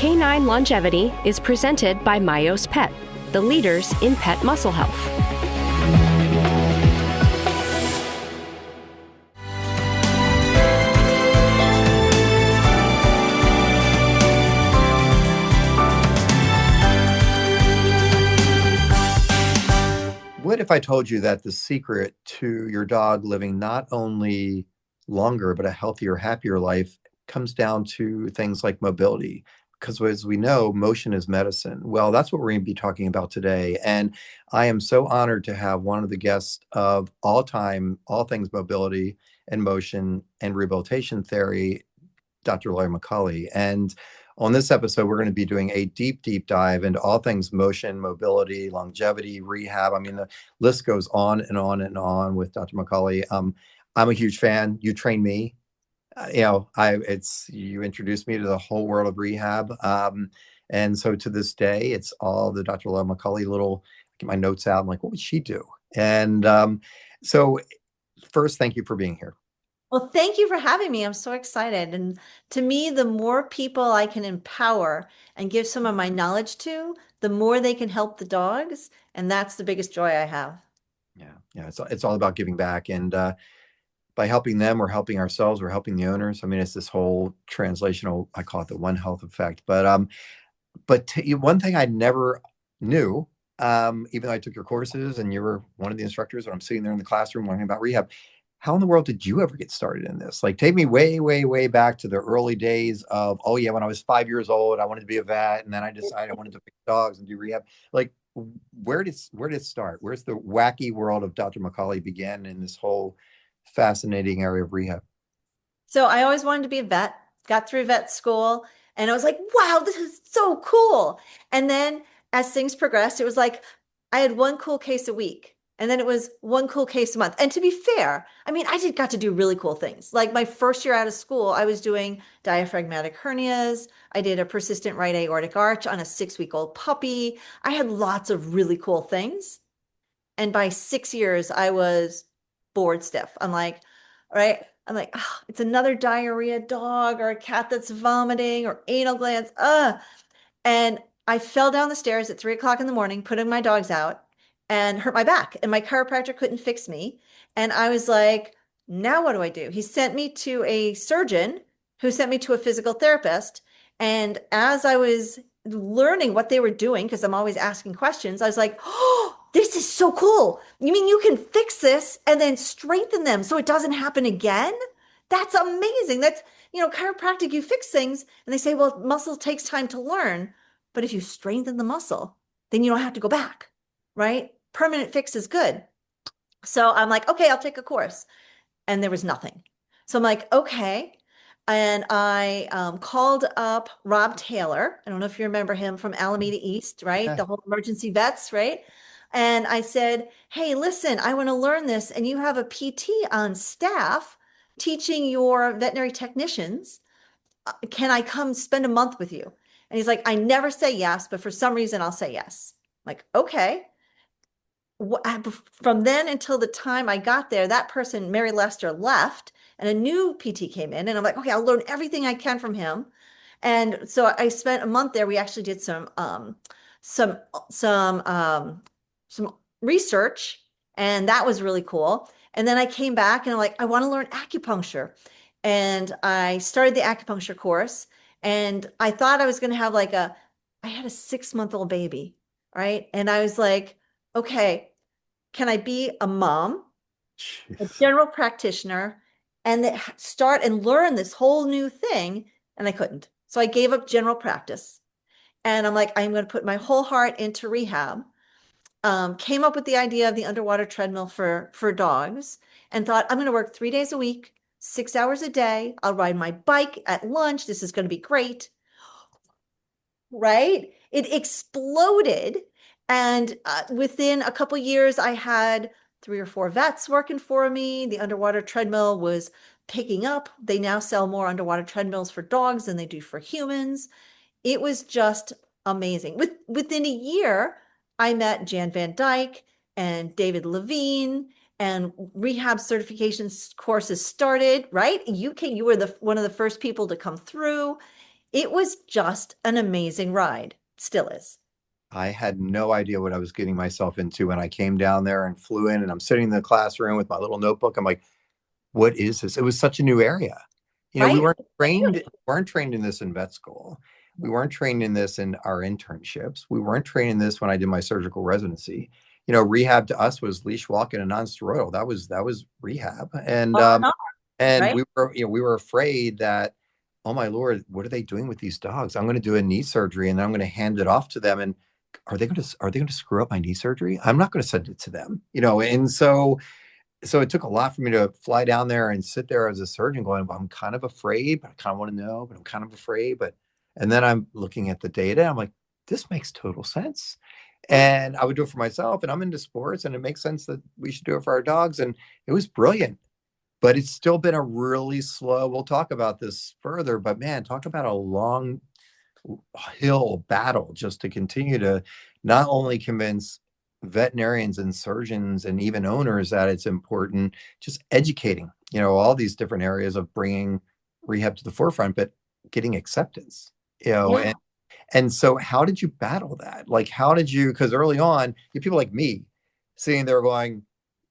Canine Longevity is presented by Myos Pet, the leaders in pet muscle health. What if I told you that the secret to your dog living not only longer, but a healthier, happier life comes down to things like mobility? Because as we know, motion is medicine. Well, that's what we're going to be talking about today. And I am so honored to have one of the guests of all time, all things mobility and motion and rehabilitation theory, Dr. Larry McCauley. And on this episode, we're going to be doing a deep, deep dive into all things motion, mobility, longevity, rehab. I mean, the list goes on and on and on with Dr. McCauley. I'm a huge fan. You train me. You introduced me to the whole world of rehab. And so to this day, it's all the Dr. Larry McCauley little, I get my notes out. I'm like, what would she do? And so first, thank you for being here. Well, thank you for having me. I'm so excited. And to me, the more people I can empower and give some of my knowledge to, the more they can help the dogs. And that's the biggest joy I have. Yeah. It's all about giving back. And by helping them, we're helping ourselves, we're helping the owners. I mean, it's this whole translational, I call it the One Health effect. One thing I never knew, even though I took your courses and you were one of the instructors, and I'm sitting there in the classroom learning about rehab, how in the world did you ever get started in this? Like, take me way, way, way back to the early days of, oh yeah, when I was 5 years old, I wanted to be a vet, and then I decided I wanted to pick dogs and do rehab. Like, where did it start? Where's the wacky world of Dr. McCauley began in this whole fascinating area of rehab? So I always wanted to be a vet, got through vet school, and I was like, wow, this is so cool. And then as things progressed, it was like I had one cool case a week. And then it was one cool case a month. And to be fair, I mean, got to do really cool things. Like my first year out of school, I was doing diaphragmatic hernias. I did a persistent right aortic arch on a 6-week-old puppy. I had lots of really cool things. And by 6 years, I was bored stiff. I'm like, all right. I'm like, oh, it's another diarrhea dog or a cat that's vomiting or anal glands. And I fell down the stairs at 3 o'clock in the morning, putting my dogs out and hurt my back. And my chiropractor couldn't fix me. And I was like, now what do I do? He sent me to a surgeon who sent me to a physical therapist. And as I was learning what they were doing, because I'm always asking questions, I was like, oh, this is so cool. You mean you can fix this and then strengthen them so it doesn't happen again? That's amazing. That's, chiropractic, you fix things and they say, well, muscle takes time to learn. But if you strengthen the muscle, then you don't have to go back, right? Permanent fix is good. So I'm like, okay, I'll take a course. And there was nothing. So I'm like, okay. And I called up Rob Taylor. I don't know if you remember him from Alameda East, right? Yeah. The whole emergency vets, right? And I said, hey, listen, I want to learn this. And you have a PT on staff teaching your veterinary technicians. Can I come spend a month with you? And he's like, I never say yes, but for some reason I'll say yes. I'm like, okay. From then until the time I got there, that person, Mary Lester, left and a new PT came in. And I'm like, okay, I'll learn everything I can from him. And so I spent a month there. We actually did some some research, and that was really cool. And then I came back and I'm like, I want to learn acupuncture. And I started the acupuncture course, and I thought I was going to have I had a 6-month-old baby, right? And I was like, okay, can I be a mom, a Jeez. general practitioner, and start and learn this whole new thing? And I couldn't. So I gave up general practice. And I'm like, I'm going to put my whole heart into rehab. Came up with the idea of the underwater treadmill for dogs, and thought, I'm going to work 3 days a week, 6 hours a day. I'll ride my bike at lunch. This is going to be great. Right? It exploded. And within a couple years, I had 3 or 4 vets working for me. The underwater treadmill was picking up. They now sell more underwater treadmills for dogs than they do for humans. It was just amazing. Within a year, I met Jan Van Dyke and David Levine, and rehab certification courses started, right? You were one of the first people to come through. It was just an amazing ride. Still is. I had no idea what I was getting myself into when I came down there and flew in, and I'm sitting in the classroom with my little notebook. I'm like, what is this? It was such a new area. We Right? weren't trained in this in vet school. We weren't trained in this in our internships. We weren't trained in this when I did my surgical residency. Rehab to us was leash walk and a non-steroidal. That was rehab. And R&R, and right? we were afraid that, oh my Lord, what are they doing with these dogs? I'm going to do a knee surgery and then I'm going to hand it off to them. And are they going to screw up my knee surgery? I'm not going to send it to them. And so it took a lot for me to fly down there and sit there as a surgeon going, well, I'm kind of afraid, but I kind of want to know, but I'm kind of afraid. And then I'm looking at the data. I'm like, this makes total sense. And I would do it for myself, and I'm into sports, and it makes sense that we should do it for our dogs. And it was brilliant, but it's still been a really slow, we'll talk about this further, but man, talk about a long hill battle just to continue to not only convince veterinarians and surgeons and even owners that it's important, just educating, all these different areas of bringing rehab to the forefront, but getting acceptance, Yeah. and so how did you battle that? Like, how did you, because early on, you people like me sitting there going,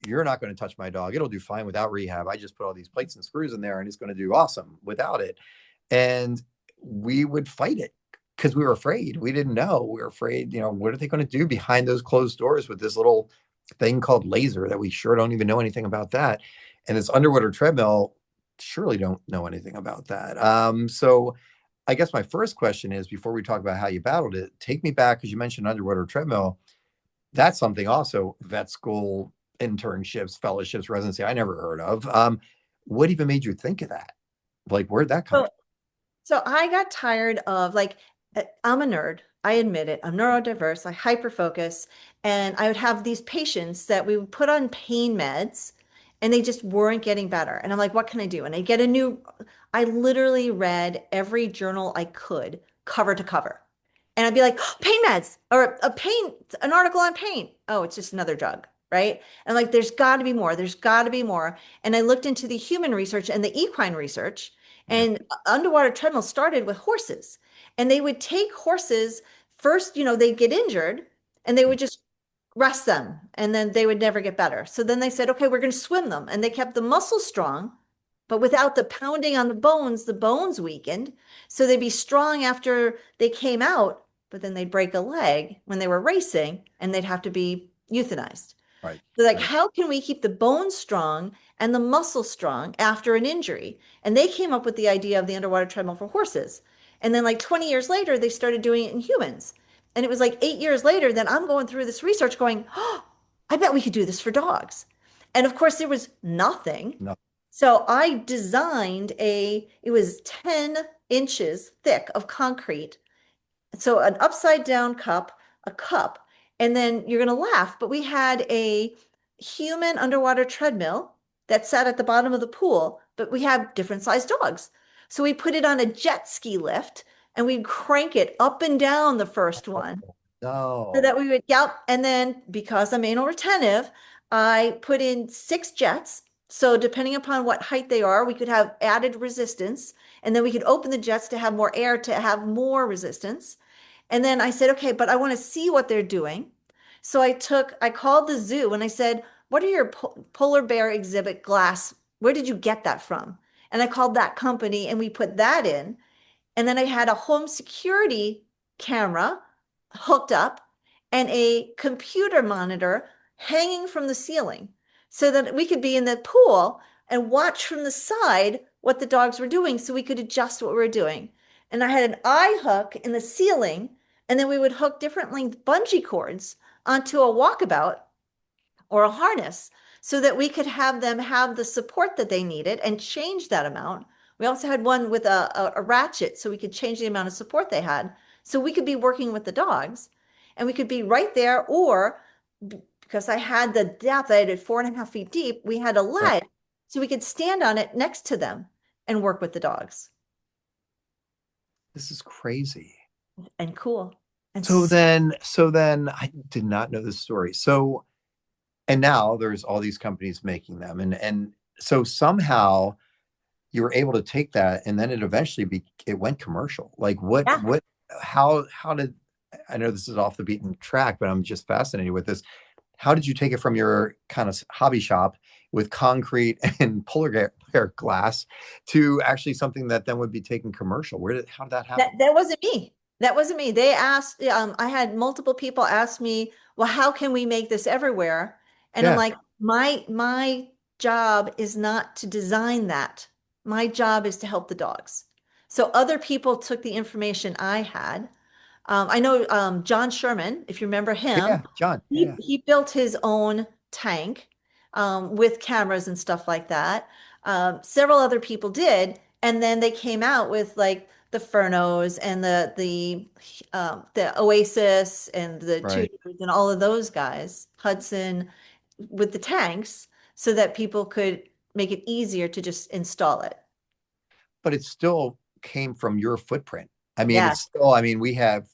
you're not going to touch my dog. It'll do fine without rehab. I just put all these plates and screws in there and it's going to do awesome without it. And we would fight it because we were afraid. We didn't know. We were afraid, what are they going to do behind those closed doors with this little thing called laser that we sure don't even know anything about that. And this underwater treadmill, surely don't know anything about that. So I guess my first question is, before we talk about how you battled it, take me back, because you mentioned underwater treadmill. That's something also vet school internships, fellowships, residency I never heard of. What even made you think of that? Like, where'd that come So, so I got tired of like, I'm a nerd. I admit it. I'm neurodiverse. I hyper focus. And I would have these patients that we would put on pain meds and they just weren't getting better. And I'm like, what can I do? And I literally read every journal I could, cover to cover. And I'd be like, "Oh, pain meds or an article on pain. Oh, it's just another drug, right? And like, there's got to be more. There's got to be more. And I looked into the human research and the equine research, Yeah. and underwater treadmill started with horses. And they would take horses first, they'd get injured and they would just rest them and then they would never get better. So then they said, okay, we're going to swim them. And they kept the muscles strong, but without the pounding on the bones weakened. So they'd be strong after they came out, but then they'd break a leg when they were racing and they'd have to be euthanized. Right. So like, Right. how can we keep the bones strong and the muscle strong after an injury? And they came up with the idea of the underwater treadmill for horses. And then like 20 years later, they started doing it in humans. And it was like 8 years later that I'm going through this research going, oh, I bet we could do this for dogs. And of course, there was nothing. No. So I designed it was 10 inches thick of concrete, so an upside down cup, a cup, and then you're going to laugh, but we had a human underwater treadmill that sat at the bottom of the pool, but we have different sized dogs. So we put it on a jet ski lift and we'd crank it up and down the first one so No. that we would, yep. And then because I'm anal retentive, I put in 6 jets. So depending upon what height they are, we could have added resistance. And then we could open the jets to have more air to have more resistance. And then I said, okay, but I want to see what they're doing. So I called the zoo and I said, what are your polar bear exhibit glass? Where did you get that from? And I called that company and we put that in. And then I had a home security camera hooked up and a computer monitor hanging from the ceiling so that we could be in the pool and watch from the side what the dogs were doing so we could adjust what we were doing. And I had an eye hook in the ceiling, and then we would hook different length bungee cords onto a walkabout or a harness so that we could have them have the support that they needed and change that amount. We also had one with a ratchet so we could change the amount of support they had. So we could be working with the dogs and we could be right there, or because I had the depth, I had it 4.5 feet deep, we had a Right. ledge so we could stand on it next to them and work with the dogs. This is crazy. And cool. And So then I did not know this story. So, and now there's all these companies making them. And so somehow you were able to take that and then it went commercial. Like Yeah. how did, I know this is off the beaten track, but I'm just fascinated with this. How did you take it from your kind of hobby shop with concrete and polar bear glass to actually something that then would be taken commercial? How did that happen? That wasn't me. That wasn't me. They asked, I had multiple people ask me, well, how can we make this everywhere? And I'm Yeah, like, my job is not to design that. My job is to help the dogs. So other people took the information I had. I know John Sherman, if you remember him, yeah, John. Yeah, he yeah. he built his own tank with cameras and stuff like that. Several other people did, and then they came out with like the Furnos and the Oasis and the Right. Tudors and all of those guys, Hudson, with the tanks, so that people could make it easier to just install it. But it still came from your footprint. I mean, Yeah. it's still, I mean, we have,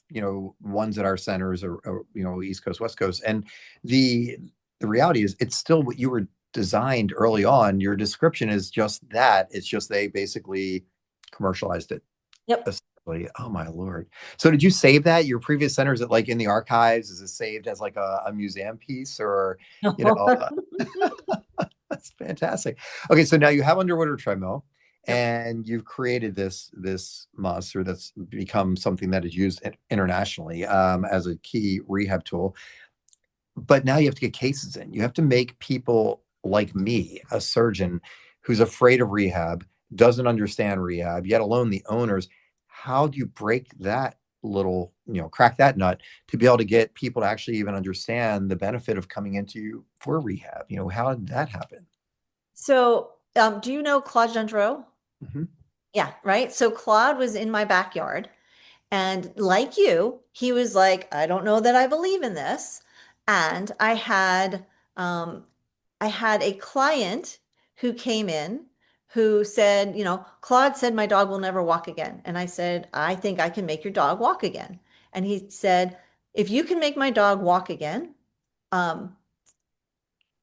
ones at our centers East Coast, West Coast. And the the reality is it's still what you were designed early on. Your description is just that. It's just they basically commercialized it. Yep. Essentially. Oh my Lord. So did you save that? Your previous center, is it like in the archives? Is it saved as like a museum piece or, you know, that's fantastic. Okay, so now you have underwater treadmill, Yep. and you've created this monster that's become something that is used internationally as a key rehab tool. But now you have to get cases in. You have to make people like me, a surgeon who's afraid of rehab, doesn't understand rehab, yet alone the owners. How do you break that little, crack that nut to be able to get people to actually even understand the benefit of coming into you for rehab? How did that happen? So, do you know Claude Gendreau? Mhm. Yeah, right. So Claude was in my backyard, and like you, he was like, I don't know that I believe in this. And um, I had a client who came in who said, Claude said my dog will never walk again. And I said, I think I can make your dog walk again. And he said, if you can make my dog walk again, um,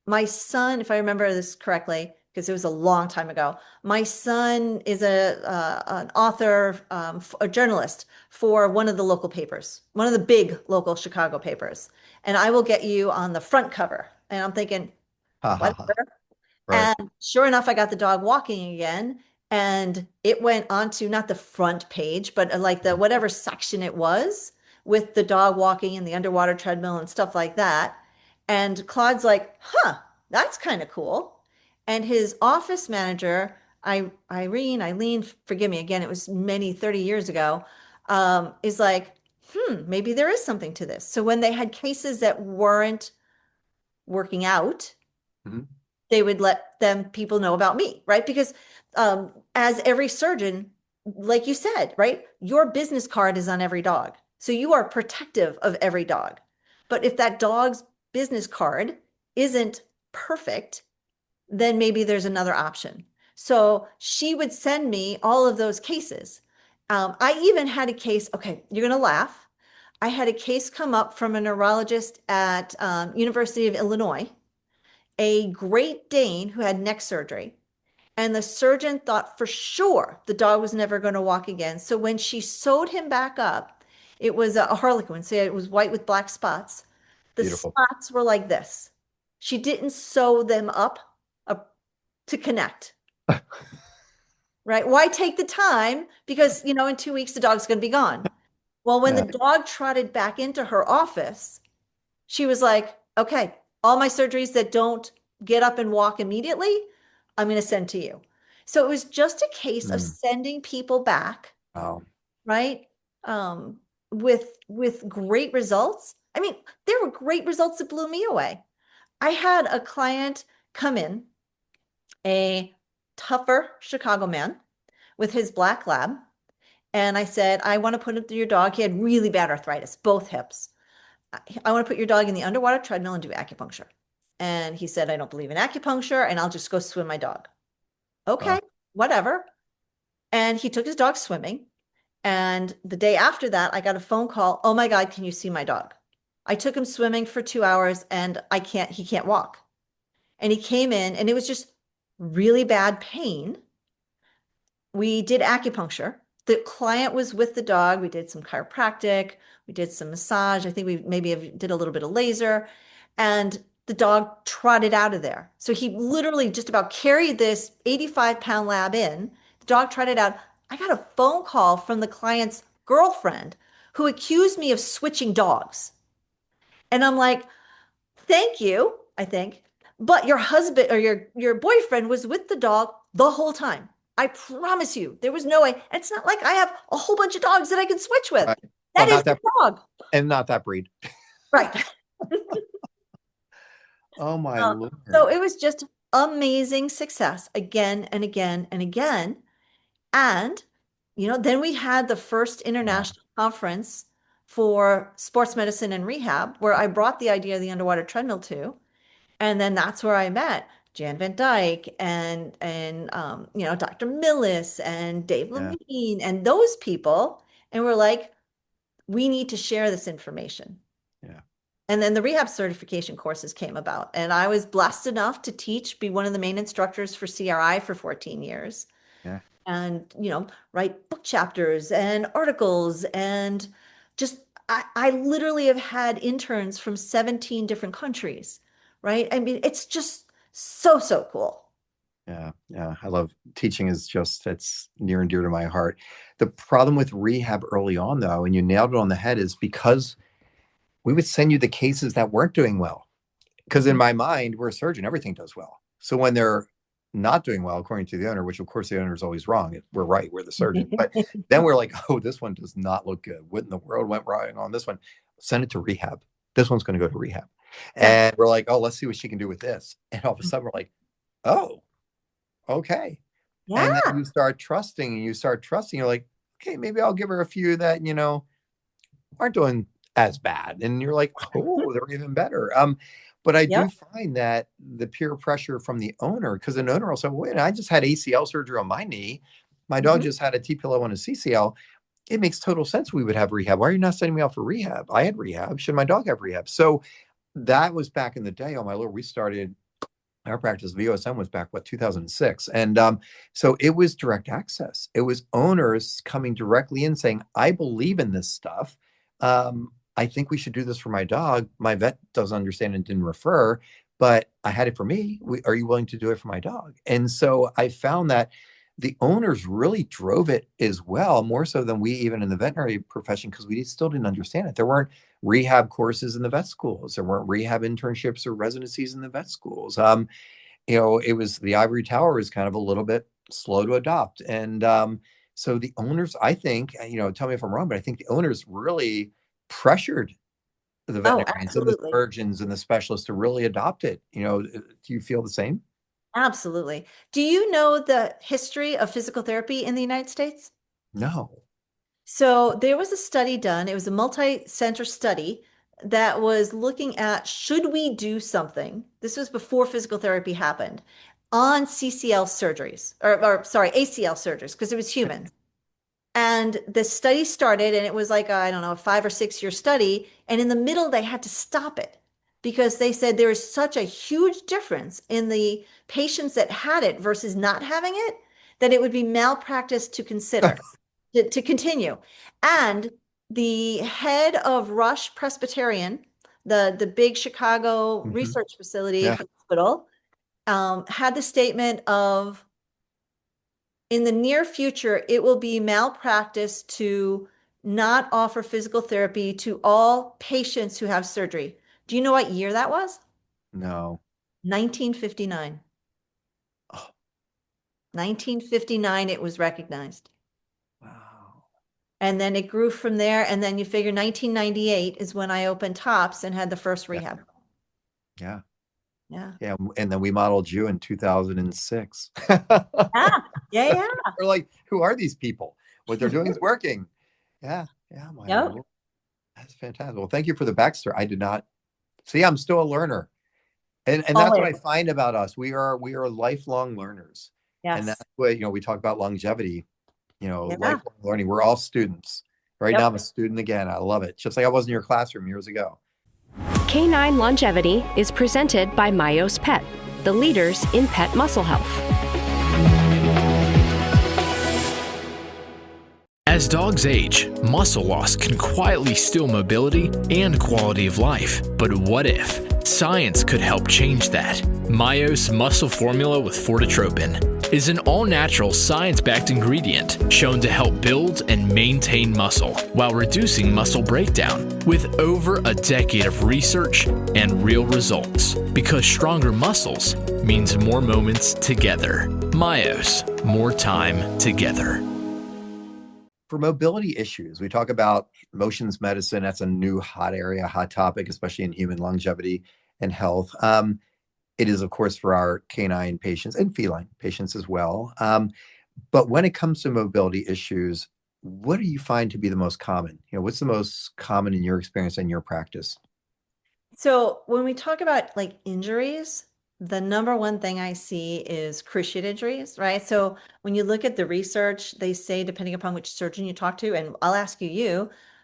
my son, if I remember this correctly, because it was a long time ago, my son is an author, a journalist for one of the local papers, one of the big local Chicago papers, and I will get you on the front cover. And I'm thinking, Ha ha ha. whatever. Right. And sure enough, I got the dog walking again, and it went onto not the front page, but like the whatever section it was with the dog walking and the underwater treadmill and stuff like that. And Claude's like, huh, that's kind of cool. And his office manager, Eileen, forgive me again, it was many 30 years ago, is like, maybe there is something to this. So when they had cases that weren't working out, Mhm. they would let them people know about me, right? Because as every surgeon, like you said, right, your business card is on every dog. So you are protective of every dog. But if that dog's business card isn't perfect, then maybe there's another option. So she would send me all of those cases. I even had a case, okay, you're going to laugh. I had a case come up from a neurologist at University of Illinois, a Great Dane who had neck surgery. And the surgeon thought for sure the dog was never going to walk again. So when she sewed him back up, it was a Harlequin. So it was white with black spots. The Beautiful. spots were like this. She didn't sew them up uh, to connect, right? Why take the time? Because, in 2 weeks, the dog's going to be gone. Well, when the Yeah. dog trotted back into her office, she was like, okay, all my surgeries that don't get up and walk immediately, I'm going to send to you. So it was just a case of Mm. sending people back, Wow. right? With great results. I mean, there were great results that blew me away. I had a client come in, a tougher Chicago man with his black lab. And I said, I want to put it through your dog. He had really bad arthritis, both hips. I want to put your dog in the underwater treadmill and do acupuncture. And he said, I don't believe in acupuncture and I'll just go swim my dog. Okay, Wow. whatever. And he took his dog swimming. And the day after that, I got a phone call. Oh my God, can you see my dog? I took him swimming for 2 hours and he can't walk. And he came in and it was just really bad pain. we did acupuncture. The client was with the dog. We did some chiropractic. We did some massage. I think we maybe did a little bit of laser, and the dog trotted out of there. So he literally just about carried this 85-pound lab in. The dog trotted out. I got a phone call from the client's girlfriend who accused me of switching dogs. And I'm like, thank you, I think. But your husband or your boyfriend was with the dog the whole time. I promise you, there was no way. And it's not like I have a whole bunch of dogs that I can switch with. Right. That Well, is the dog. and not that breed. Right. Oh my So Lord. it was just amazing success again and again and again. And, then we had the first Wow. international conference for sports medicine and rehab, where I brought the idea of the underwater treadmill to. And then that's where I met Jan Van Dyke and Dr. Millis and Dave Yeah. Levine and those people. And we're like, we need to share this information. Yeah. And then the rehab certification courses came about. And I was blessed enough to be one of the main instructors for CRI for 14 years. Yeah. And, write book chapters and articles and just, I literally have had interns from 17 different countries, right? I mean, it's just so, so cool. Yeah. Yeah. I love teaching it's near and dear to my heart. The problem with rehab early on, though, and you nailed it on the head, is because we would send you the cases that weren't doing well. Because in my mind, we're a surgeon, everything does well. So when they're not doing well, according to the owner, which of course the owner is always wrong. We're right, we're the surgeon. But then we're like, oh, this one does not look good. What in the world went wrong on this one? Send it to rehab. This one's going to go to rehab. Yeah. And we're like, oh, let's see what she can do with this. And all of a sudden we're like, oh, okay. Yeah. And then you start trusting, you're like, okay, maybe I'll give her a few that, aren't doing as bad. And you're like, oh, they're even better. But I Yep. do find that the peer pressure from the owner, because an owner will say, wait, I just had ACL surgery on my knee. My dog just had a TPLO and a CCL. It makes total sense we would have rehab. Why are you not sending me out for rehab? I had rehab. Should my dog have rehab? So that was back in the day. Oh my Lord, we started our practice. VOSM was back, 2006. And so it was direct access. It was owners coming directly in saying, I believe in this stuff. I think we should do this for my dog. My vet doesn't understand and didn't refer, but I had it for me. Are you willing to do it for my dog? And so I found that the owners really drove it as well, more so than we even in the veterinary profession, because we still didn't understand it. There weren't rehab courses in the vet schools. There weren't rehab internships or residencies in the vet schools. It was the ivory tower was kind of a little bit slow to adopt. And so the owners, I think, tell me if I'm wrong, but I think the owners really pressured the veterinarians and the absolutely. surgeons and the specialists to really adopt it. Do you feel the same? Absolutely. Do you know the history of physical therapy in the United States? No. So there was a study done. It was a multi-center study that was looking at should we do something? This was before physical therapy happened on CCL surgeries or sorry, ACL surgeries because it was humans. And the study started and it was like, I don't know, a 5 or 6 year study. And in the middle, they had to stop it because they said there is such a huge difference in the patients that had it versus not having it that it would be malpractice to consider to continue. And the head of Rush Presbyterian, the big Chicago research facility hospital, had the statement of, in the near future, it will be malpractice to not offer physical therapy to all patients who have surgery. Do you know what year that was? No. 1959. Oh. 1959, it was recognized. Wow. And then it grew from there. And then you figure 1998 is when I opened Tops and had the first rehab. Yeah. Yeah. Yeah. And then we modeled you in 2006. Yeah. We're like, who are these people? What they're doing is working. Yeah. Yep. That's fantastic. Well, thank you for the backstory. I did not see. I'm still a learner, and that's what I find about us. We are lifelong learners. Yes. And that's what we talk about longevity. Lifelong learning. We're all students. Right Yep. now, I'm a student again. I love it. Just like I was in your classroom years ago. Canine Longevity is presented by Myos Pet, the leaders in pet muscle health. As dogs age, muscle loss can quietly steal mobility and quality of life. But what if science could help change that? Myos Muscle Formula with Fortitropin is an all-natural, science-backed ingredient shown to help build and maintain muscle while reducing muscle breakdown, with over a decade of research and real results. Because stronger muscles means more moments together. Myos, more time together. For mobility issues, we talk about motions medicine. That's a new hot area, hot topic, especially in human longevity and health. It is, of course, for our canine patients and feline patients as well. But when it comes to mobility issues, what do you find to be the most common? What's the most common in your experience and your practice? So when we talk about like injuries, the number one thing I see is cruciate injuries, right? So when you look at the research, they say, depending upon which surgeon you talk to, and I'll ask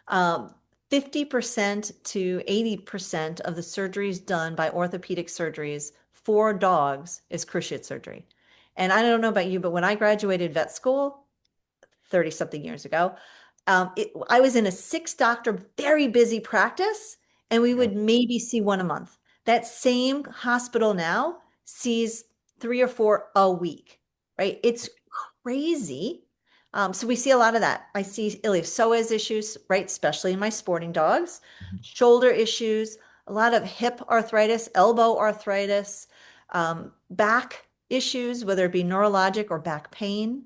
um, 50% to 80% of the surgeries done by orthopedic surgeries for dogs is cruciate surgery. And I don't know about you, but when I graduated vet school 30 something years ago, I was in a six doctor, very busy practice, and we Yeah. would maybe see one a month. That same hospital now sees three or four a week, right? It's crazy. So we see a lot of that. I see iliopsoas issues, right? Especially in my sporting dogs, Mhm. shoulder issues, a lot of hip arthritis, elbow arthritis, back issues, whether it be neurologic or back pain.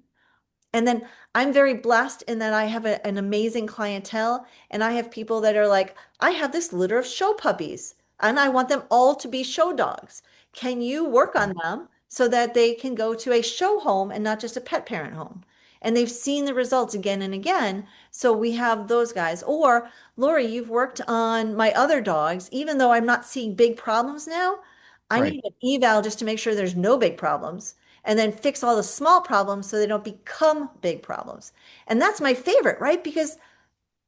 And then I'm very blessed in that I have an amazing clientele, and I have people that are like, I have this litter of show puppies and I want them all to be show dogs. Can you work on them so that they can go to a show home and not just a pet parent home? And they've seen the results again and again. So we have those guys. Or, Lori, you've worked on my other dogs, even though I'm not seeing big problems now. I Right. need an eval just to make sure there's no big problems and then fix all the small problems so they don't become big problems. And that's my favorite, right? Because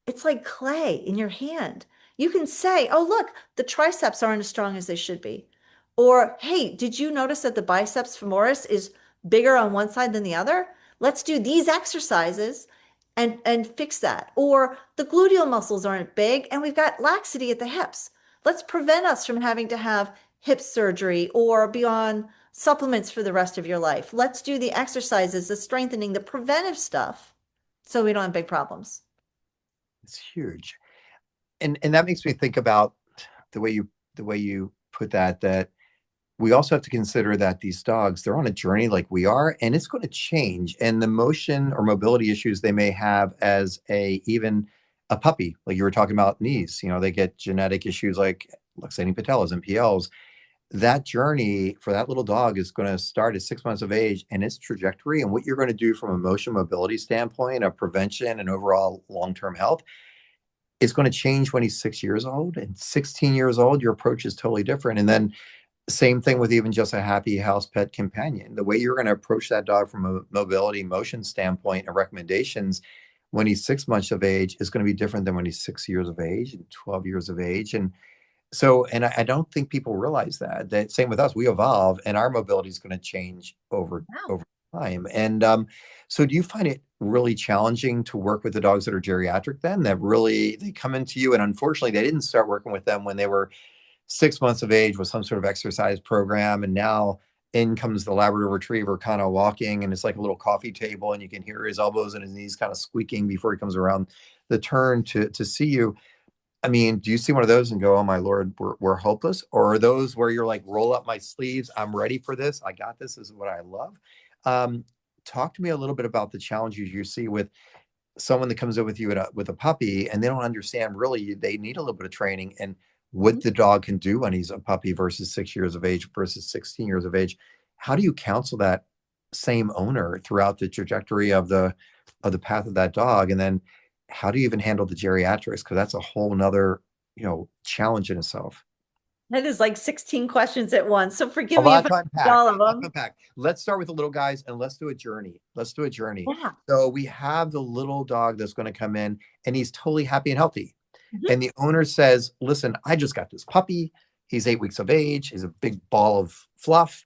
it's like clay in your hand. You can say, oh, look, the triceps aren't as strong as they should be. Or, hey, did you notice that the biceps femoris is bigger on one side than the other? Let's do these exercises and fix that. Or the gluteal muscles aren't big and we've got laxity at the hips. Let's prevent us from having to have hip surgery or be on supplements for the rest of your life. Let's do the exercises, the strengthening, the preventive stuff so we don't have big problems. It's huge. And that makes me think about the way you put that we also have to consider that these dogs, they're on a journey like we are, and it's going to change. And the motion or mobility issues they may have as even a puppy, like you were talking about knees, they get genetic issues like luxating patellas and PLs. That journey for that little dog is going to start at 6 months of age, and its trajectory and what you're going to do from a motion mobility standpoint of prevention and overall long-term health is going to change when he's 6 years old. And 16 years old, your approach is totally different. And then same thing with even just a happy house pet companion. The way you're going to approach that dog from a mobility motion standpoint and recommendations when he's 6 months of age is going to be different than when he's 6 years of age and 12 years of age. And so, and I don't think people realize that same with us, we evolve and our mobility is going to change Wow. over time. And so do you find it really challenging to work with the dogs that are geriatric then that really, they come into you and unfortunately they didn't start working with them when they were 6 months of age with some sort of exercise program. And now in comes the Labrador Retriever kind of walking and it's like a little coffee table and you can hear his elbows and his knees kind of squeaking before he comes around the turn to see you. I mean, do you see one of those and go, oh my Lord, we're hopeless? Or are those where you're like, roll up my sleeves, I'm ready for this, I got this is what I love. Um, Talk to me a little bit about the challenges you see with someone that comes in with you with a puppy and they don't understand really they need a little bit of training and what Mhm. the dog can do when he's a puppy versus 6 years of age versus 16 years of age. How do you counsel that same owner throughout the trajectory of the path of that dog? And then how do you even handle the geriatrics? Because that's a whole nother, challenge in itself. That is like 16 questions at once. So A forgive me if lot I to read unpack. all of A lot to them. unpack. Let's start with the little guys and let's do a journey. Let's do a journey. Yeah. So we have the little dog that's going to come in and he's totally happy and healthy. Mhm. And the owner says, listen, I just got this puppy. He's 8 weeks of age. He's a big ball of fluff,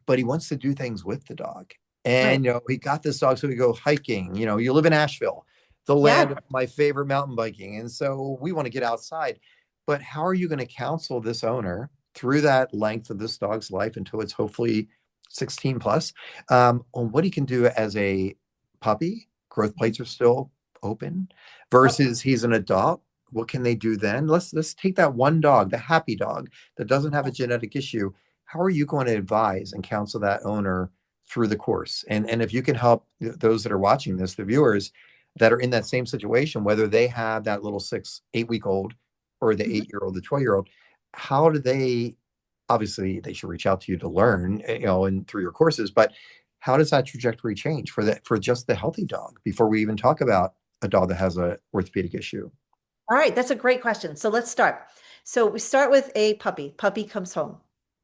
but he wants to do things with the dog. Right. And, he got this dog. So we go hiking, you live in Asheville. the Yeah. land of my favorite mountain biking. And so we want to get outside. But how are you going to counsel this owner through that length of this dog's life until it's hopefully 16 plus, on what he can do as a puppy? Growth plates are still open versus he's an adult. What can they do then? Let's take that one dog, the happy dog that doesn't have a genetic issue. How are you going to advise and counsel that owner through the course? And if you can help those that are watching this, the viewers that are in that same situation, whether they have that little 8 week old or the Mhm. 8 year old, the 12 year old, how do they, obviously they should reach out to you to learn, and through your courses, but how does that trajectory change for just the healthy dog before we even talk about a dog that has a orthopedic issue? All right, that's a great question. So let's start. So we start with a puppy. Puppy comes home.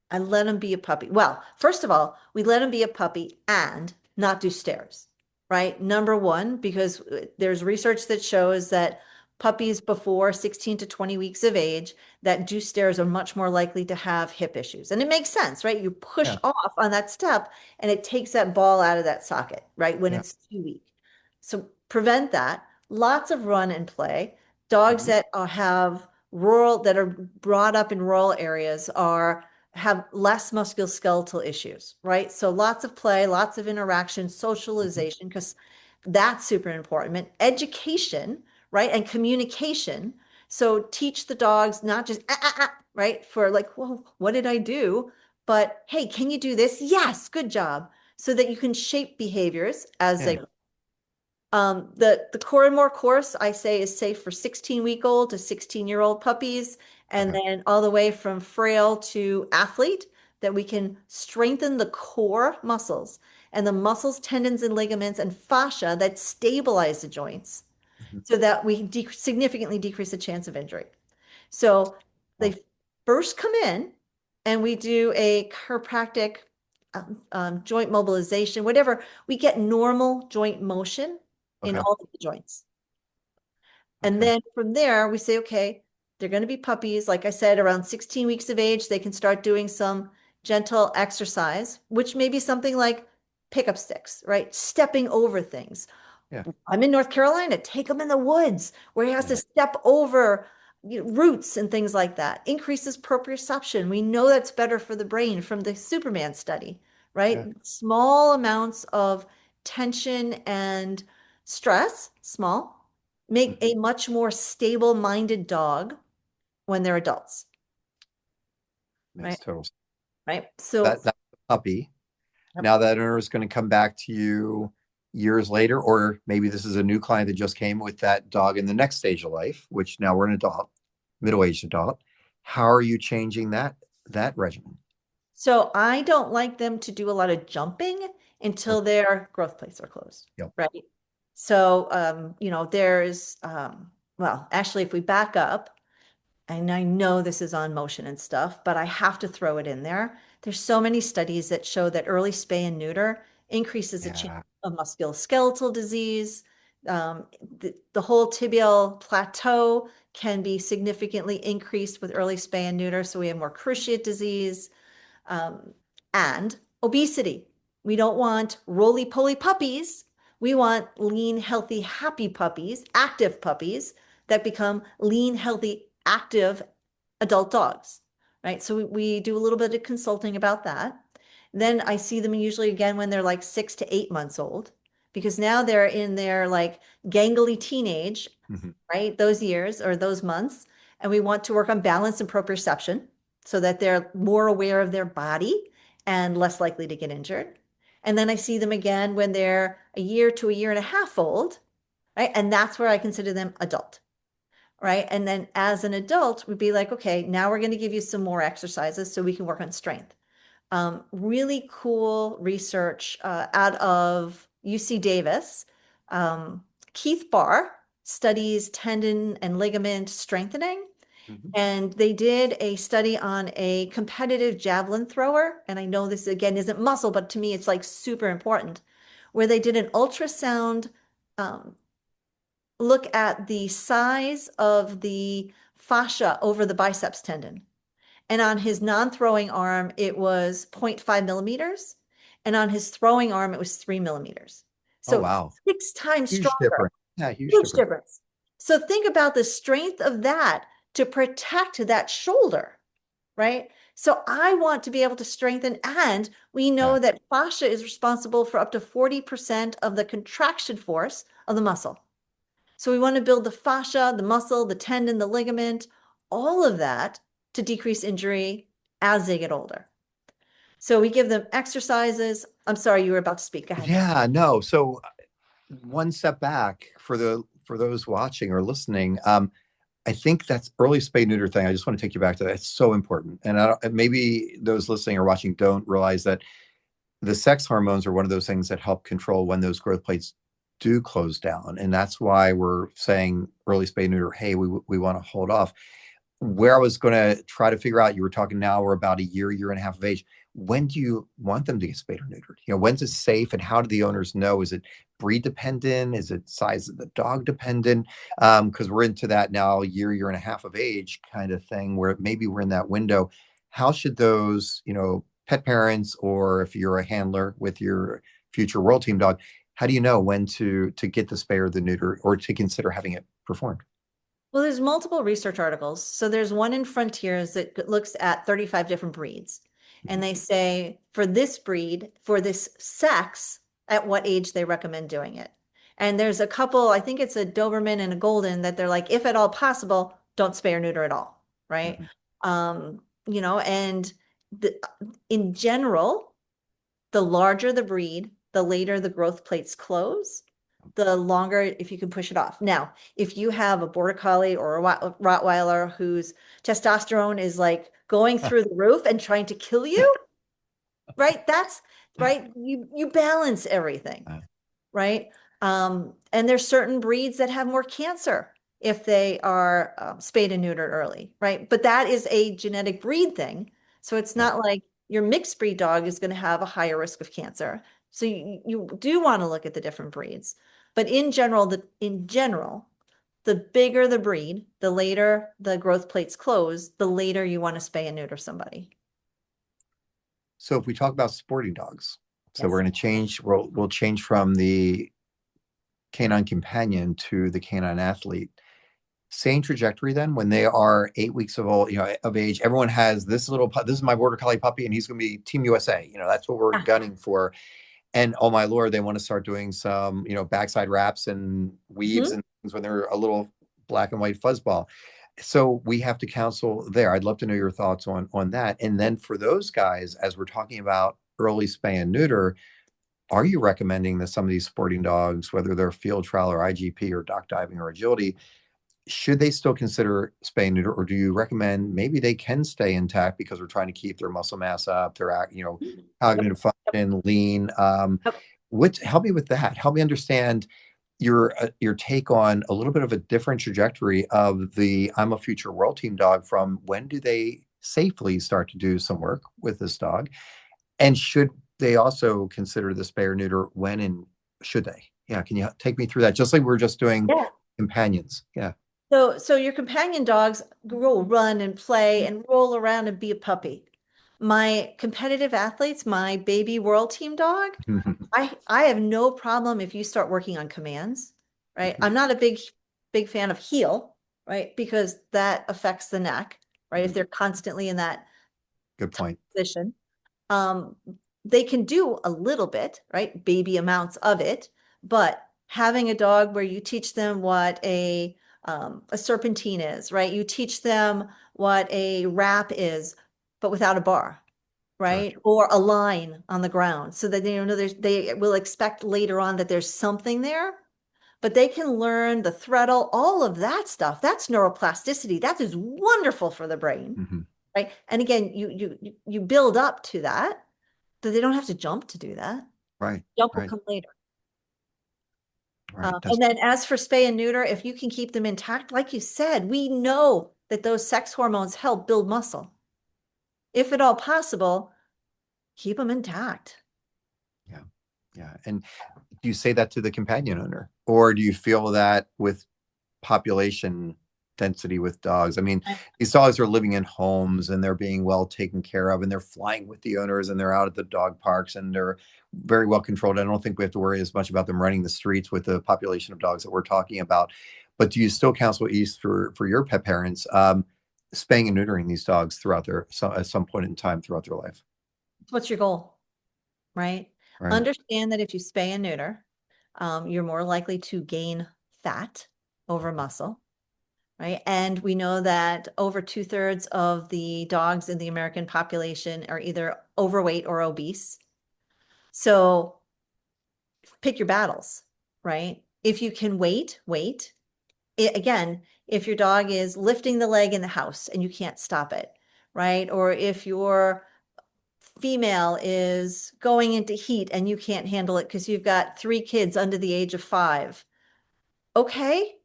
I let him be a puppy. Well, first of all, we let him be a puppy and not do stairs, right? Number one, because there's research that shows that puppies before 16 to 20 weeks of age that do stairs are much more likely to have hip issues. And it makes sense, right? You push Yeah, off on that step and it takes that ball out of that socket, right? When yeah. it's too weak. So prevent that. Lots of run and play. Dogs Mhm. that have rural, that are brought up in rural areas have less musculoskeletal issues, right? So lots of play, lots of interaction, Mhm. socialization, because that's super important. Education, right? And communication. So teach the dogs not just right? For like, well, what did I do? But hey, can you do this? Yes, good job. So that you can shape behaviors as Yeah. they the Core and More course I say is safe for 16-week-old to 16-year-old puppies, and Okay. then all the way from frail to athlete, that we can strengthen the core muscles and the muscles, tendons, and ligaments and fascia that stabilize the joints Mhm. so that we significantly decrease the chance of injury. So Wow. they first come in and we do a chiropractic joint mobilization, whatever. We get normal joint motion in Okay. all of the joints. And Okay. then from there, we say, okay, they're going to be puppies. Like I said, around 16 weeks of age, they can start doing some gentle exercise, which may be something like pickup sticks, right? Stepping over things. Yeah. I'm in North Carolina, take him in the woods where he has Yeah. to step over roots and things like that. Increases proprioception. We know that's better for the brain from the Superman study, right? Yeah. Small amounts of tension and stress, small, make Mhm. a much more stable-minded dog when they're adults, Makes right? total sense. Right. So, That's the puppy. yep. Now that owner is going to come back to you years later, or maybe this is a new client that just came with that dog in the next stage of life, which now we're an adult, middle-aged adult. How are you changing that regimen? So I don't like them to do a lot of jumping Okay. until their growth plates are closed, Yep. right? So, there's, well, actually, if we back up, and I know this is on motion and stuff, but I have to throw it in there. There's so many studies that show that early spay and neuter increases the chance Yeah. of musculoskeletal disease. The whole tibial plateau can be significantly increased with early spay and neuter, so we have more cruciate disease um, and obesity. We don't want roly-poly puppies. We want lean, healthy, happy puppies, active puppies that become lean, healthy, active adult dogs, right? So we do a little bit of consulting about that. Then I see them usually again when they're like 6 to 8 months old, because now they're in their like gangly teenage, Mhm. right? Those years or those months. And we want to work on balance and proprioception so that they're more aware of their body and less likely to get injured. And then I see them again when they're a year to a year and a half old, right? And that's where I consider them adult, right? And then as an adult, we'd be like, okay, now we're going to give you some more exercises so we can work on strength. Really cool research out of UC Davis. Um, Keith Barr studies tendon and ligament strengthening. Mhm. And they did a study on a competitive javelin thrower. And I know this again isn't muscle, but to me, it's like super important, where they did an ultrasound um, look at the size of the fascia over the biceps tendon. And on his non-throwing arm, it was 0.5 millimeters. And on his throwing arm, it was 3 millimeters. Oh, So wow. 6 times Huge stronger. difference. Yeah, huge Huge difference. difference. So think about the strength of that to protect that shoulder, right? So I want to be able to strengthen, and we know Yeah. that fascia is responsible for up to 40% of the contraction force of the muscle. So we want to build the fascia, the muscle, the tendon, the ligament, all of that to decrease injury as they get older. So we give them exercises. I'm sorry, you were about to speak. Go ahead. Yeah, no. So one step back for those watching or listening. I think that's early spay neuter thing. I just want to take you back to that. It's so important. And maybe those listening or watching don't realize that the sex hormones are one of those things that help control when those growth plates do close down. And that's why we're saying early spay neuter, hey, we want to hold off. Where I was going to try to figure out, you were talking now we're about a year and a half of age. When do you want them to get spayed or neutered? When's it safe, and how do the owners know? Is it breed dependent? Is it size of the dog dependent? Because we're into that now, year and a half of age kind of thing, where maybe we're in that window. How should those, pet parents, or if you're a handler with your future world team dog, how do you know when to get the spay or the neuter, or to consider having it performed? Well, there's multiple research articles. So there's one in Frontiers that looks at 35 different breeds. And they say for this breed, for this sex, at what age they recommend doing it. And there's a couple, I think it's a Doberman and a Golden, that they're like, if at all possible, don't spay or neuter at all, right? Mhm. And in general, the larger the breed, the later the growth plates close, the longer if you can push it off. Now, if you have a border collie or a Rottweiler whose testosterone is like going through the roof and trying to kill you, right? That's right. You balance everything, Uh, right? And there's certain breeds that have more cancer if they are spayed and neutered early, right? But that is a genetic breed thing. So it's yeah. not like your mixed breed dog is going to have a higher risk of cancer. So you do want to look at the different breeds. But in general, the bigger the breed, the later the growth plates close, the later you want to spay and neuter somebody. So if we talk about sporting dogs, so we're Yes. going to change, we'll change from the canine companion to the canine athlete. Same trajectory then when they are 8 weeks of old, of age. Everyone has this this is my border collie puppy, and he's going to be Team USA. That's what we're Yeah. gunning for. And oh my Lord, they want to start doing some, backside wraps and weaves Mhm. and things when they're a little black and white fuzzball. So we have to counsel there. I'd love to know your thoughts on that. And then for those guys, as we're talking about early spay and neuter, are you recommending that some of these sporting dogs, whether they're field trial or IGP or dock diving or agility, should they still consider spay and neuter, or do you recommend maybe they can stay intact because we're trying to keep their muscle mass up, their Yep. cognitive function, lean? Yep. Help me with that. Help me understand your take on a little bit of a different trajectory of the I'm a future world team dog, from when do they safely start to do some work with this dog, and should they also consider the spay or neuter, when and should they? Yeah, can you take me through that? Just like we're just doing Yeah. companions. Yeah. So your companion dogs will run and play and roll around and be a puppy. My competitive athletes, my baby world team dog, I have no problem if you start working on commands, right? I'm not a big fan of heel, right? Because that affects the neck, right? If they're constantly in that Good point. position. Um, they can do a little bit, right? Baby amounts of it, but having a dog where you teach them what a serpentine is, right? You teach them what a wrap is, but without a bar, Sure. right? Or a line on the ground, so that they will expect later on that there's something there, but they can learn the threadle, all of that stuff. That's neuroplasticity. That is wonderful for the brain, Hmm. right? And again, you build up to that, so they don't have to jump to do that. Right. Jump will Right. come later. Right. And then as for spay and neuter, if you can keep them intact, like you said, we know that those sex hormones help build muscle. If at all possible, keep them intact. Yeah. Yeah. And do you say that to the companion owner, or do you feel that with population density with dogs. I mean, these dogs are living in homes and they're being well taken care of and they're flying with the owners and they're out at the dog parks and they're very well controlled. I don't think we have to worry as much about them running the streets with the population of dogs that we're talking about. But do you still counsel East for your pet parents spaying and neutering these dogs throughout at some point in time throughout their life? What's your goal, right? Right. Understand that if you spay and neuter, you're more likely to gain fat over muscle, right? And we know that over 2/3 of the dogs in the American population are either overweight or obese. So pick your battles, right? If you can wait. Again, if your dog is lifting the leg in the house and you can't stop it, right? Or if your female is going into heat and you can't handle it because you've got 3 kids under the age of 5. Okay,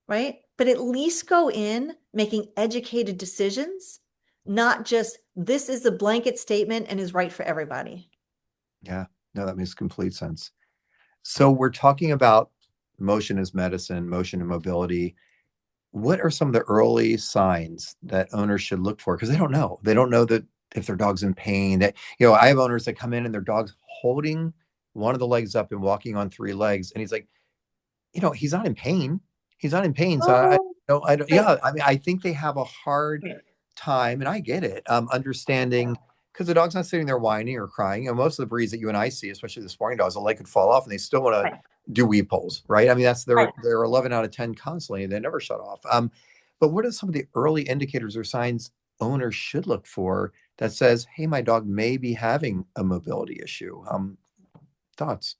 right? But at least go in making educated decisions, not just this is a blanket statement and is right for everybody. Yeah, no, that makes complete sense. So we're talking about motion as medicine, motion and mobility. What are some of the early signs that owners should look for? Because they don't know. They don't know that if their dog's in pain. That I have owners that come in and their dog's holding one of the legs up and walking on 3 legs, and he's like, he's not in pain. He's not in pain. So Oh, I don't. right. Yeah, I mean, I think they have a hard Right. time, and I get it. Understanding because the dog's not sitting there whining or crying. And most of the breeds that you and I see, especially the sporting dogs, the leg could fall off, and they still want to Right. do weave pulls, right? I mean, that's Right. they're 11 out of 10 constantly. They never shut off. But what are some of the early indicators or signs owners should look for that says, "Hey, my dog may be having a mobility issue"? Thoughts?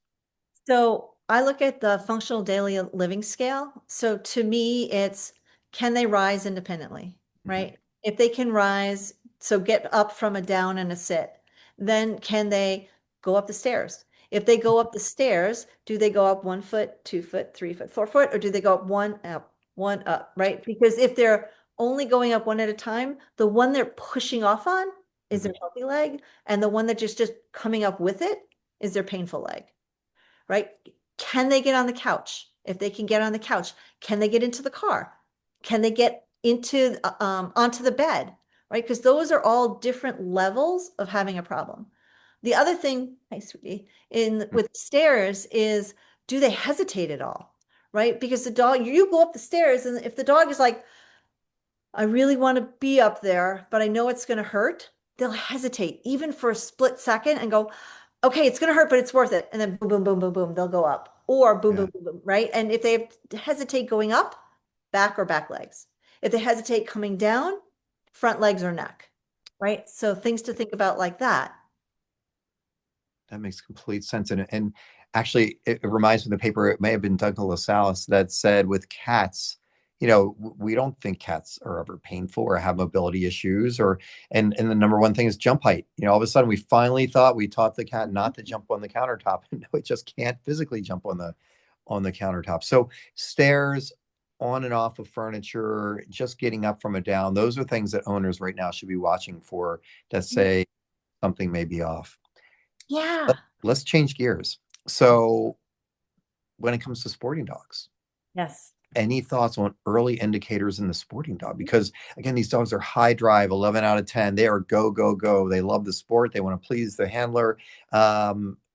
So I look at the functional daily living scale. So to me, it's can they rise independently, Mhm. right? If they can rise, so get up from a down and a sit, then can they go up the stairs? If they go up the stairs, do they go up 1 foot, 2 foot, 3 foot, 4 foot, or do they go up, one up, right? Because if they're only going up one at a time, the one they're pushing off on is their Mhm. healthy leg, and the one that just coming up with it is their painful leg, right? Can they get on the couch? If they can get on the couch, can they get into the car? Can they get into onto the bed, right? Because those are all different levels of having a problem. The other thing, hi sweetie, in with stairs is do they hesitate at all, right? Because the dog, you go up the stairs, and if the dog is like, I really want to be up there, but I know it's going to hurt, they'll hesitate even for a split second and go, okay, it's going to hurt, but it's worth it. And then boom, boom, boom, boom, boom, they'll go up or boom, Yeah, boom, boom, boom, right? And if they hesitate going up, back or back legs. If they hesitate coming down, front legs or neck, right? So things to think about like that. that makes complete sense. And actually, it reminds me of the paper. It may have been Doug LaSalle that said with cats, we don't think cats are ever painful or have mobility issues and the number one thing is jump height. All of a sudden we finally thought we taught the cat not to jump on the countertop and no, it just can't physically jump on the countertop. So stairs, on and off of furniture, just getting up from a down, those are things that owners right now should be watching for that say something may be off. Yeah. Let's change gears. So when it comes to sporting dogs, Yes. any thoughts on early indicators in the sporting dog? Because again, these dogs are high drive, 11 out of 10. They are go, go, go. They love the sport. They want to please the handler.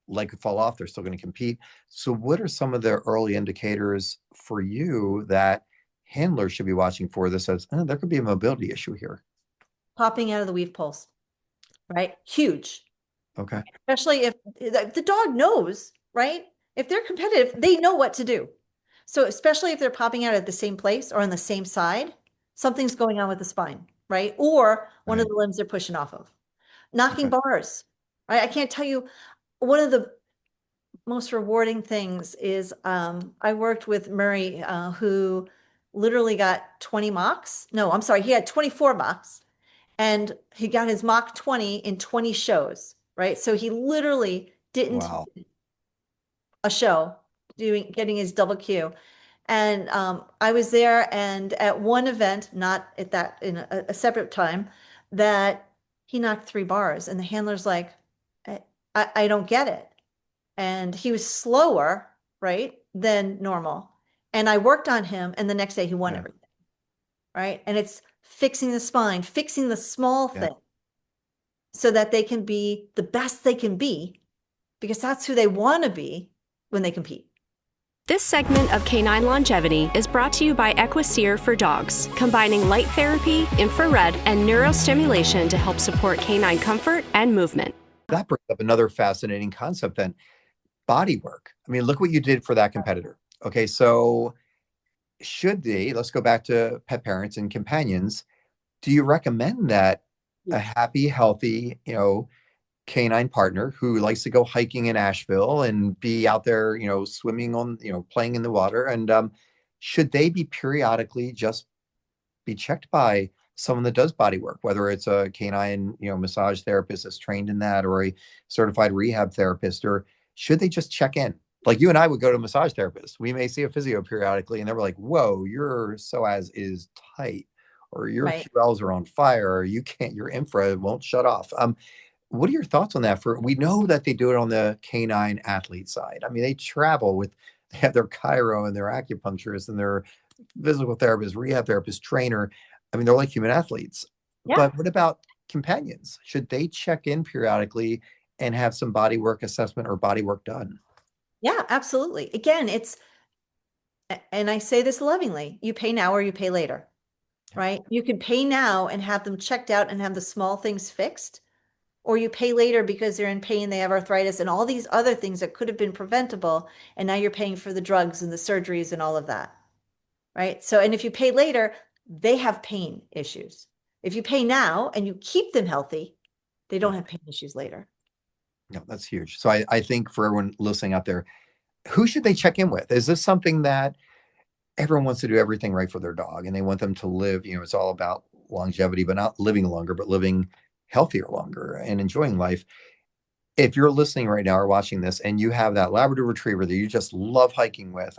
Leg could fall off. They're still going to compete. So what are some of the early indicators for you that handlers should be watching for that says, there could be a mobility issue here? Popping out of the weave poles, right? Huge. Okay. Especially if the dog knows, right? If they're competitive, they know what to do. So especially if they're popping out at the same place or on the same side, something's going on with the spine, right? Or one of Right. the limbs they're pushing off of. Knocking Okay. bars, right? I can't tell you, one of the most rewarding things is I worked with Murray, who literally got 20 mocks. No, I'm sorry, he had 24 mocks and he got his Mach 20 in 20 shows, right? So he literally didn't Wow. a show getting his double Q. And I was there, and at one event, not at that in a separate time, that he knocked 3 bars, and the handler's like, I don't get it. And he was slower, right, than normal. And I worked on him, and the next day he won Yeah. everything. right? And it's fixing the spine, fixing the small Yeah. thing so that they can be the best they can be because that's who they want to be when they compete. This segment of Canine Longevity is brought to you by Equiseer for Dogs, combining light therapy, infrared, and neurostimulation to help support canine comfort and movement. That brings up another fascinating concept then, body work. I mean, look what you did for that competitor. Okay, so let's go back to pet parents and companions. Do you recommend that a happy, healthy, canine partner who likes to go hiking in Asheville and be out there, swimming on, playing in the water, and should they be periodically just be checked by someone that does body work, whether it's a canine, massage therapist that's trained in that, or a certified rehab therapist, or should they just check in? Like you and I would go to a massage therapist. We may see a physio periodically, and they were like, "Whoa, your psoas is tight, or your Right. QLs are on fire, or your infra won't shut off." What are your thoughts on that? We know that they do it on the canine athlete side. I mean, they have their chiro and their acupuncturist and their physical therapist, rehab therapist, trainer. I mean, they're like human athletes. Yeah. But what about companions? Should they check in periodically and have some body work assessment or body work done? Yeah, absolutely. Again, and I say this lovingly, you pay now or you pay later, right? You can pay now and have them checked out and have the small things fixed, or you pay later because they're in pain, they have arthritis and all these other things that could have been preventable. And now you're paying for the drugs and the surgeries and all of that, right? So, and if you pay later, they have pain issues. If you pay now and you keep them healthy, they don't have pain issues later. No, that's huge. So I think for everyone listening out there, who should they check in with? Is this something that everyone wants to do everything right for their dog and they want them to live, it's all about longevity, but not living longer, but living healthier longer and enjoying life? If you're listening right now or watching this and you have that Labrador retriever that you just love hiking with,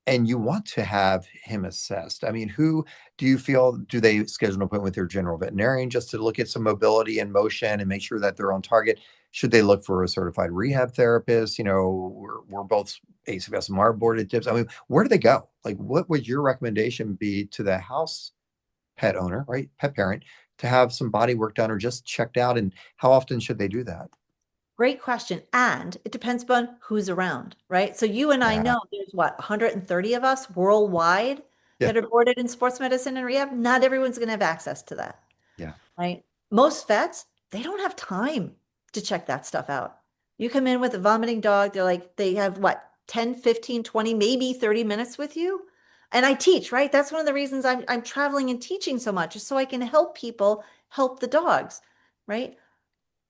and you want to have him assessed, I mean, who do they schedule an appointment with their general veterinarian just to look at some mobility and motion and make sure that they're on target? Should they look for a certified rehab therapist? We're both ACVSMR boarded tips. I mean, where do they go? Like, what would your recommendation be to the house pet owner, right? Pet parent, to have some body work done or just checked out, and how often should they do that? Great question. And it depends upon who's around, right? So you and I Yeah. know there's what, 130 of us worldwide Yeah. that are boarded in sports medicine and rehab. Not everyone's going to have access to that, Yeah. right? Most vets, they don't have time to check that stuff out. You come in with a vomiting dog, they have what, 10, 15, 20, maybe 30 minutes with you. And I teach, right? That's one of the reasons I'm traveling and teaching so much, is so I can help people help the dogs, right?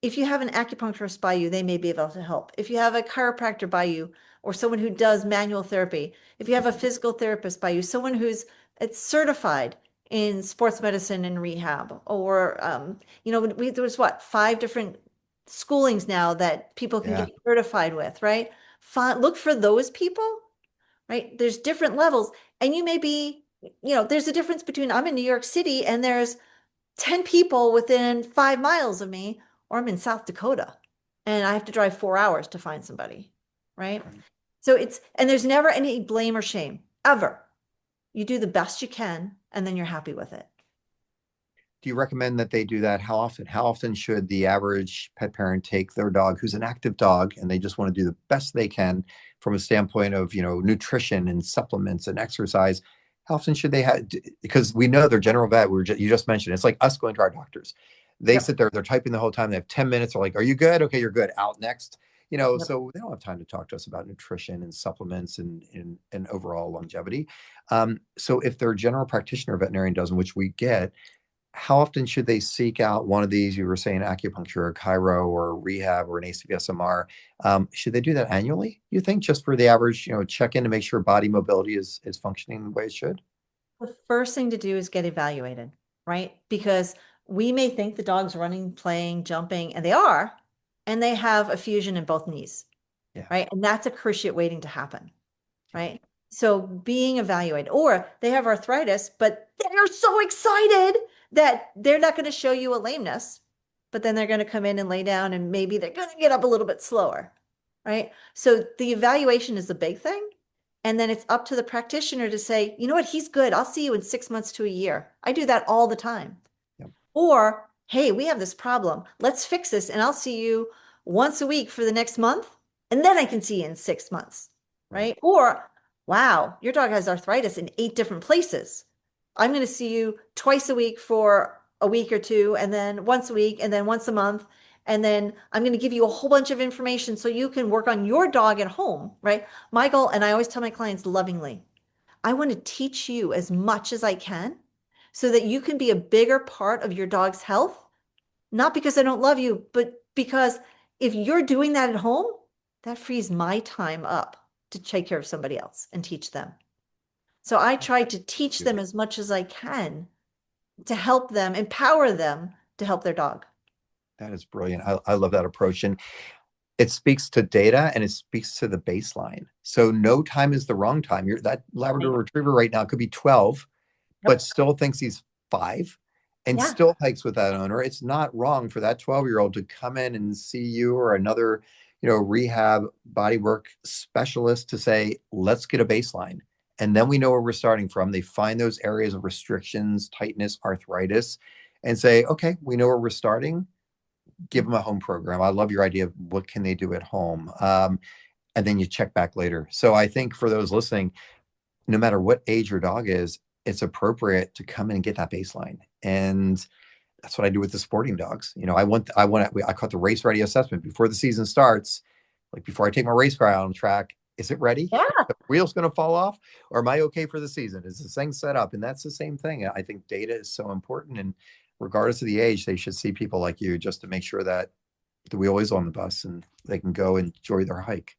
If you have an acupuncturist by you, they may be able to help. If you have a chiropractor by you or someone who does manual therapy, if you have a physical therapist by you, someone who's it's certified in sports medicine and rehab, or there's what, 5 different schoolings now that people can Yeah. get certified with, right? Look for those people, right? There's different levels, and you may be, there's a difference between I'm in New York City and there's 10 people within 5 miles of me, or I'm in South Dakota and I have to drive 4 hours to find somebody, right? So and there's never any blame or shame, ever. You do the best you can and then you're happy with it. Do you recommend that they do that? How often? How often should the average pet parent take their dog who's an active dog and they just want to do the best they can from a standpoint of, nutrition and supplements and exercise? How often should they have? Because we know their general vet, you just mentioned, it's like us going to our doctors. They Yep. sit there, they're typing the whole time. They have 10 minutes. They're like, "Are you good? Okay, you're good. Out next." Yep. So they don't have time to talk to us about nutrition and supplements and overall longevity. So if their general practitioner veterinarian doesn't, which we get, how often should they seek out one of these? You were saying acupuncture or chiro or rehab or an ACVSMR. Should they do that annually, you think, just for the average, check in to make sure body mobility is functioning the way it should? The first thing to do is get evaluated, right? Because we may think the dog's running, playing, jumping, and they are, and they have a fusion in both knees, Yeah. right? And that's a cruciate waiting to happen, right? So being evaluated, or they have arthritis, but they're so excited that they're not going to show you a lameness, but then they're going to come in and lay down and maybe they're going to get up a little bit slower, right? So the evaluation is the big thing. And then it's up to the practitioner to say, you know what, he's good. I'll see you in 6 months to a year. I do that all the time. Yep. Or, hey, we have this problem. Let's fix this. And I'll see you once a week for the next month. And then I can see you in 6 months. Right? Or, wow, your dog has arthritis in 8 different places. I'm going to see you twice a week for a week or two, and then once a week, and then once a month. And then I'm going to give you a whole bunch of information so you can work on your dog at home, right? My goal, and I always tell my clients lovingly, I want to teach you as much as I can so that you can be a bigger part of your dog's health. Not because I don't love you, but because if you're doing that at home, that frees my time up to take care of somebody else and teach them. So I try to teach them as much as I can to help them, empower them to help their dog. That is brilliant. I love that approach. And it speaks to data and it speaks to the baseline. So no time is the wrong time. That Labrador Retriever right now could be 12, but still thinks he's 5 and still hikes with that owner. It's not wrong for that 12-year-old to come in and see you or another, rehab bodywork specialist to say, let's get a baseline. And then we know where we're starting from. They find those areas of restrictions, tightness, arthritis, and say, okay, we know where we're starting. Give them a home program. I love your idea of what can they do at home. And then you check back later. So I think for those listening, no matter what age your dog is, it's appropriate to come in and get that baseline. And that's what I do with the sporting dogs. I call it the race ready assessment before the season starts. Like before I take my race car out on track, is it ready? Yeah. The wheel's going to fall off, or am I okay for the season? Is this thing set up? And that's the same thing. I think data is so important, and regardless of the age, they should see people like you just to make sure that the wheel is on the bus and they can go enjoy their hike.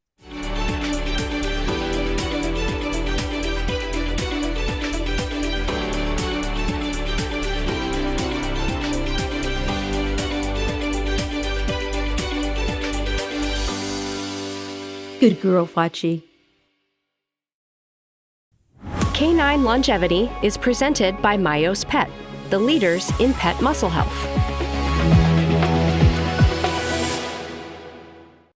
Good girl, Fachi. Canine Longevity is presented by Myos Pet, the leaders in pet muscle health.